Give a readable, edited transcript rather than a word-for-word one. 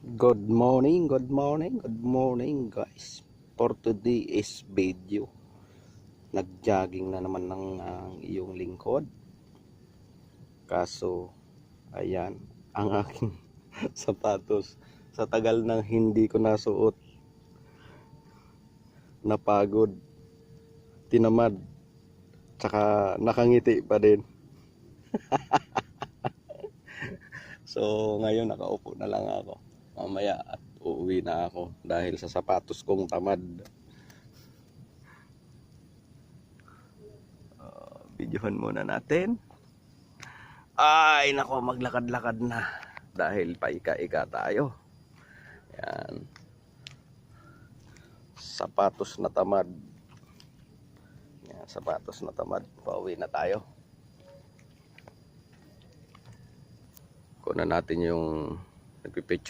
Good morning, good morning, good morning guys. For today's video, nag-jogging na naman ng iyong lingkod. Kaso, ayan, ang aking sapatos sa tagal nang hindi ko nasuot. Napagod, tinamad, tsaka nakangiti pa din. So, ngayon nakaupo na lang ako. Mamaya at uuwi na ako dahil sa sapatos kong tamad. Videohan muna natin. Ay, nako, maglakad-lakad na dahil paika-ika tayo. Yan. Sapatos na tamad. Yan, sapatos na tamad. Pauwi na tayo. Kunan natin yung nagpipicture.